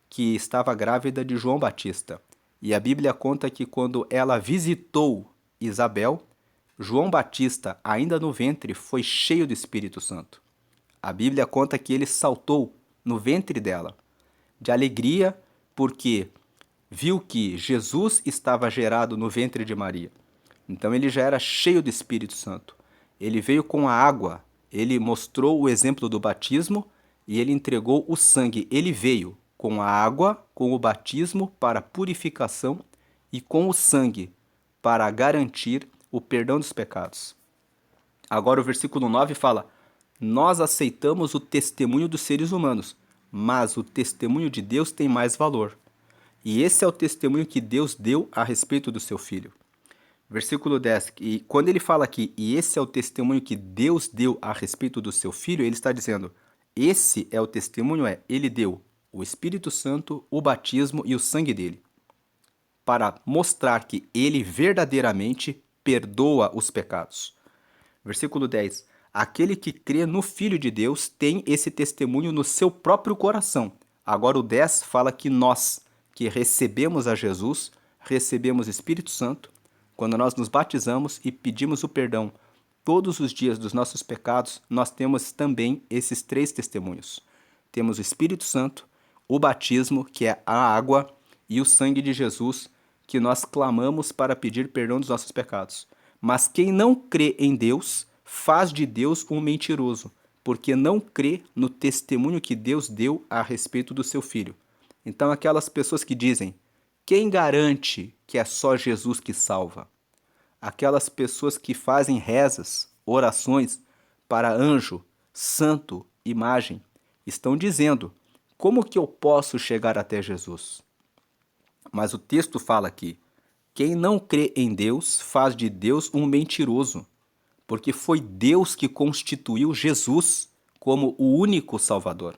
Speaker 1: que estava grávida de João Batista. E a Bíblia conta que quando ela visitou Isabel, João Batista, ainda no ventre, foi cheio do Espírito Santo. A Bíblia conta que ele saltou no ventre dela, de alegria, porque viu que Jesus estava gerado no ventre de Maria. Então ele já era cheio do Espírito Santo. Ele veio com a água, ele mostrou o exemplo do batismo e ele entregou o sangue. Ele veio com a água, com o batismo para purificação e com o sangue para garantir o perdão dos pecados. Agora o versículo 9 fala: nós aceitamos o testemunho dos seres humanos, mas o testemunho de Deus tem mais valor. E esse é o testemunho que Deus deu a respeito do seu Filho. Versículo 10, e quando ele fala aqui, e esse é o testemunho que Deus deu a respeito do seu Filho, ele está dizendo, esse é o testemunho, ele deu o Espírito Santo, o batismo e o sangue dele, para mostrar que ele verdadeiramente perdoa os pecados. Versículo 10, aquele que crê no Filho de Deus tem esse testemunho no seu próprio coração. Agora o 10 fala que nós, que recebemos a Jesus, recebemos o Espírito Santo, quando nós nos batizamos e pedimos o perdão todos os dias dos nossos pecados, nós temos também esses três testemunhos. Temos o Espírito Santo, o batismo, que é a água, e o sangue de Jesus, que nós clamamos para pedir perdão dos nossos pecados. Mas quem não crê em Deus, faz de Deus um mentiroso, porque não crê no testemunho que Deus deu a respeito do seu Filho. Então aquelas pessoas que dizem, quem garante que é só Jesus que salva? Aquelas pessoas que fazem rezas, orações para anjo, santo, imagem, estão dizendo, como que eu posso chegar até Jesus? Mas o texto fala aqui, quem não crê em Deus faz de Deus um mentiroso, porque foi Deus que constituiu Jesus como o único Salvador.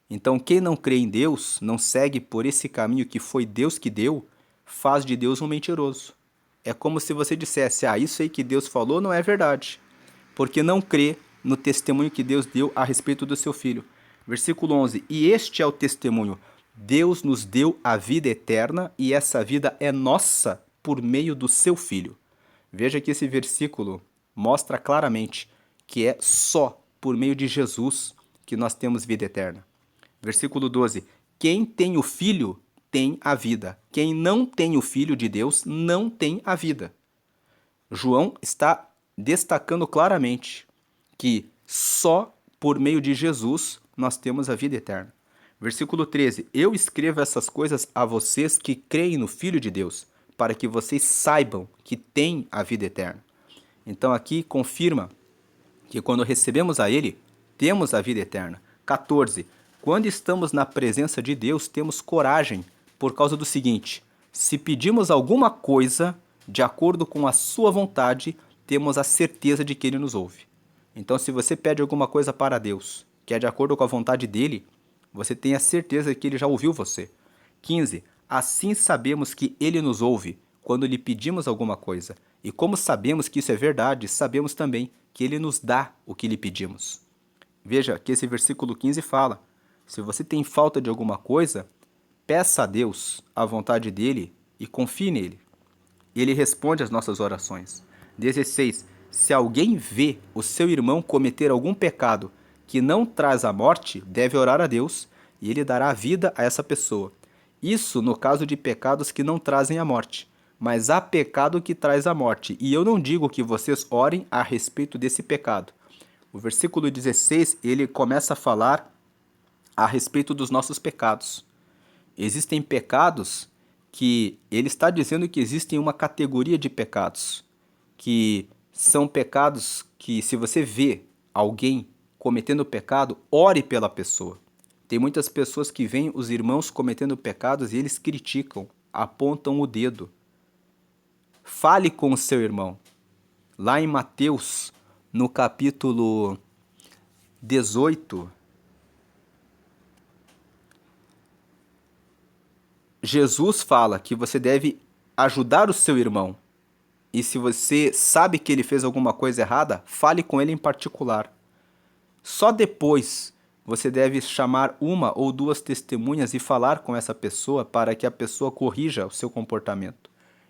Speaker 1: Então, quem não crê em Deus, não segue por esse caminho que foi Deus que deu, faz de Deus um mentiroso. É como se você dissesse, isso aí que Deus falou não é verdade, porque não crê no testemunho que Deus deu a respeito do seu Filho. Versículo 11, e este é o testemunho, Deus nos deu a vida eterna e essa vida é nossa por meio do seu Filho. Veja que esse versículo mostra claramente que é só por meio de Jesus que nós temos vida eterna. Versículo 12, quem tem o Filho tem a vida. Quem não tem o Filho de Deus não tem a vida. João está destacando claramente que só por meio de Jesus nós temos a vida eterna. Versículo 13, eu escrevo essas coisas a vocês que creem no Filho de Deus, para que vocês saibam que têm a vida eterna. Então aqui confirma que quando recebemos a Ele, temos a vida eterna. 14, quando estamos na presença de Deus, temos coragem por causa do seguinte, se pedimos alguma coisa de acordo com a sua vontade, temos a certeza de que Ele nos ouve. Então, se você pede alguma coisa para Deus, que é de acordo com a vontade dEle, você tem a certeza de que Ele já ouviu você. 15. Assim sabemos que Ele nos ouve quando lhe pedimos alguma coisa. E como sabemos que isso é verdade, sabemos também que Ele nos dá o que lhe pedimos. Veja que esse versículo 15 fala, se você tem falta de alguma coisa, peça a Deus a vontade dEle e confie nele. Ele responde às nossas orações. 16. Se alguém vê o seu irmão cometer algum pecado que não traz a morte, deve orar a Deus e Ele dará vida a essa pessoa. Isso no caso de pecados que não trazem a morte. mas há pecado que traz a morte. E eu não digo que vocês orem a respeito desse pecado. O versículo 16, ele começa a falar a respeito dos nossos pecados. Existem pecados que ele está dizendo que existem uma categoria de pecados, que são pecados que, se você vê alguém cometendo pecado, ore pela pessoa. Tem muitas pessoas que veem os irmãos cometendo pecados e eles criticam, apontam o dedo. Fale com o seu irmão. Lá em Mateus, no capítulo 18, Jesus fala que você deve ajudar o seu irmão. E se você sabe que ele fez alguma coisa errada, fale com ele em particular. Só depois você deve chamar uma ou duas testemunhas e falar com essa pessoa para que a pessoa corrija o seu comportamento.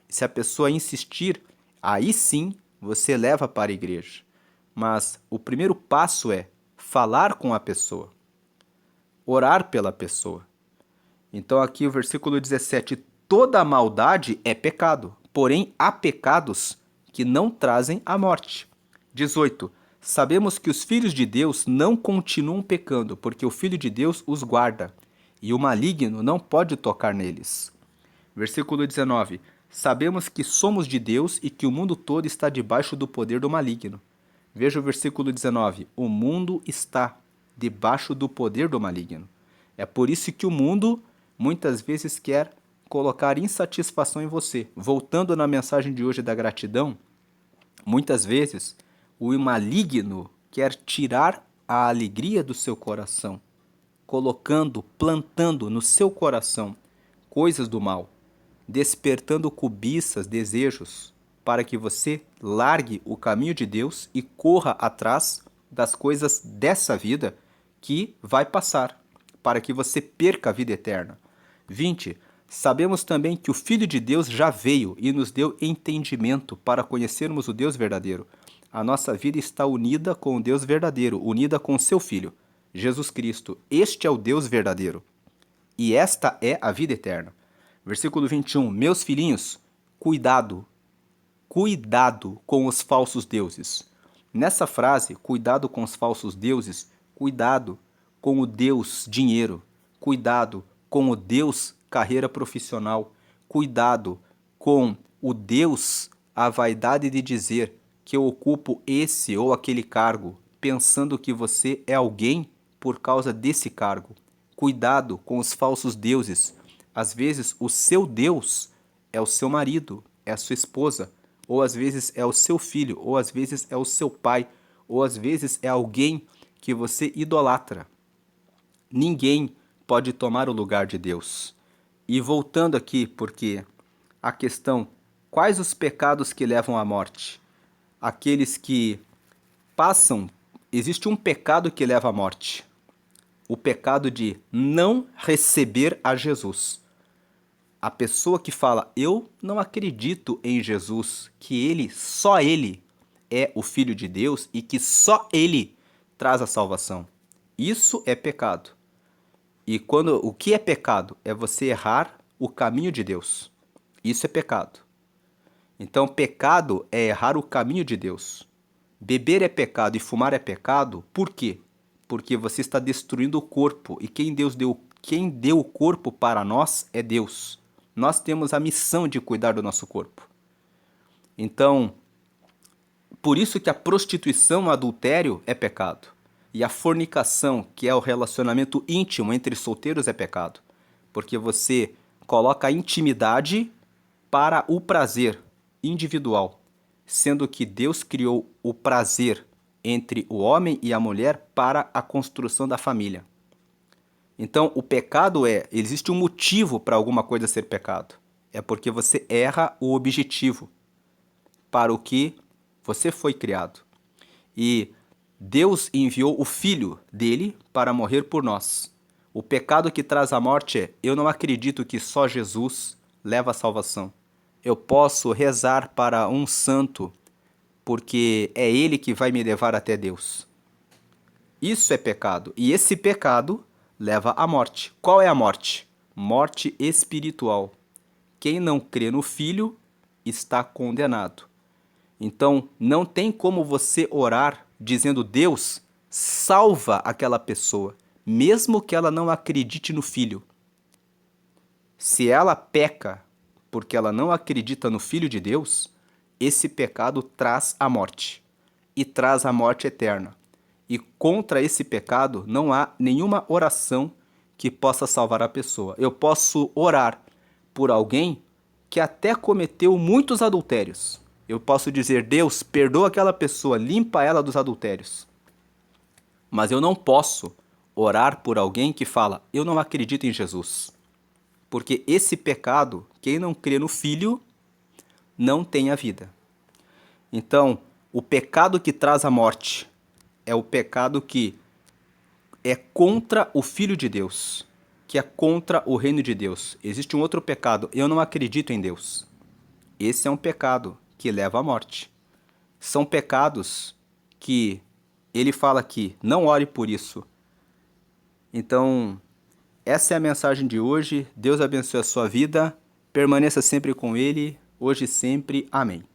Speaker 1: Se a pessoa insistir, aí sim você leva para a igreja. Mas o primeiro passo é falar com a pessoa, orar pela pessoa. Então aqui o versículo 17, toda maldade é pecado, porém há pecados que não trazem a morte. 18, sabemos que os filhos de Deus não continuam pecando, porque o Filho de Deus os guarda, e o maligno não pode tocar neles. Versículo 19, sabemos que somos de Deus e que o mundo todo está debaixo do poder do maligno. Veja o versículo 19, o mundo está debaixo do poder do maligno. É por isso que o mundo muitas vezes quer colocar insatisfação em você. Voltando na mensagem de hoje da gratidão, muitas vezes o maligno quer tirar a alegria do seu coração, colocando, plantando no seu coração coisas do mal, despertando cobiças, desejos, para que você largue o caminho de Deus e corra atrás das coisas dessa vida que vai passar, para que você perca a vida eterna. 20. Sabemos também que o Filho de Deus já veio e nos deu entendimento para conhecermos o Deus verdadeiro. A nossa vida está unida com o Deus verdadeiro, unida com o seu Filho, Jesus Cristo. Este é o Deus verdadeiro. E esta é a vida eterna. Versículo 21. Meus filhinhos, cuidado com os falsos deuses. Nessa frase, cuidado com os falsos deuses, cuidado com o Deus dinheiro, cuidado com o Deus carreira profissional, cuidado com o Deus a vaidade de dizer que eu ocupo esse ou aquele cargo, pensando que você é alguém por causa desse cargo. Cuidado com os falsos deuses. Às vezes o seu Deus é o seu marido, é a sua esposa, ou às vezes é o seu filho, ou às vezes é o seu pai, ou às vezes é alguém que você idolatra. Ninguém pode tomar o lugar de Deus. E voltando aqui, porque a questão, quais os pecados que levam à morte? Aqueles que passam, existe um pecado que leva à morte. O pecado de não receber a Jesus. A pessoa que fala, eu não acredito em Jesus, que ele, só ele é o Filho de Deus e que só ele traz a salvação. Isso é pecado. E o que é pecado? É você errar o caminho de Deus. Isso é pecado. Então, pecado é errar o caminho de Deus. Beber é pecado e fumar é pecado, por quê? Porque você está destruindo o corpo. E quem deu o corpo para nós é Deus. Nós temos a missão de cuidar do nosso corpo. Então, por isso que a prostituição, o adultério é pecado. E a fornicação, que é o relacionamento íntimo entre solteiros, é pecado. Porque você coloca a intimidade para o prazer individual, sendo que Deus criou o prazer entre o homem e a mulher para a construção da família. Então, o pecado existe um motivo para alguma coisa ser pecado. É porque você erra o objetivo para o que você foi criado. E Deus enviou o Filho dele para morrer por nós. O pecado que traz a morte é, eu não acredito que só Jesus leva a salvação. Eu posso rezar para um santo, porque é ele que vai me levar até Deus. Isso é pecado. E esse pecado leva à morte. Qual é a morte? Morte espiritual. Quem não crê no Filho está condenado. Então, não tem como você orar dizendo: Deus, salva aquela pessoa, mesmo que ela não acredite no Filho. Se ela peca porque ela não acredita no Filho de Deus, esse pecado traz a morte, e traz a morte eterna. E contra esse pecado não há nenhuma oração que possa salvar a pessoa. Eu posso orar por alguém que até cometeu muitos adultérios. Eu posso dizer: Deus, perdoa aquela pessoa, limpa ela dos adultérios. Mas eu não posso orar por alguém que fala: eu não acredito em Jesus. Porque esse pecado, quem não crê no Filho, não tem a vida. Então, o pecado que traz a morte é o pecado que é contra o Filho de Deus, que é contra o reino de Deus. Existe um outro pecado: eu não acredito em Deus. Esse é um pecado que leva à morte. São pecados que ele fala aqui: não ore por isso. Então, essa é a mensagem de hoje. Deus abençoe a sua vida. Permaneça sempre com Ele, hoje e sempre. Amém.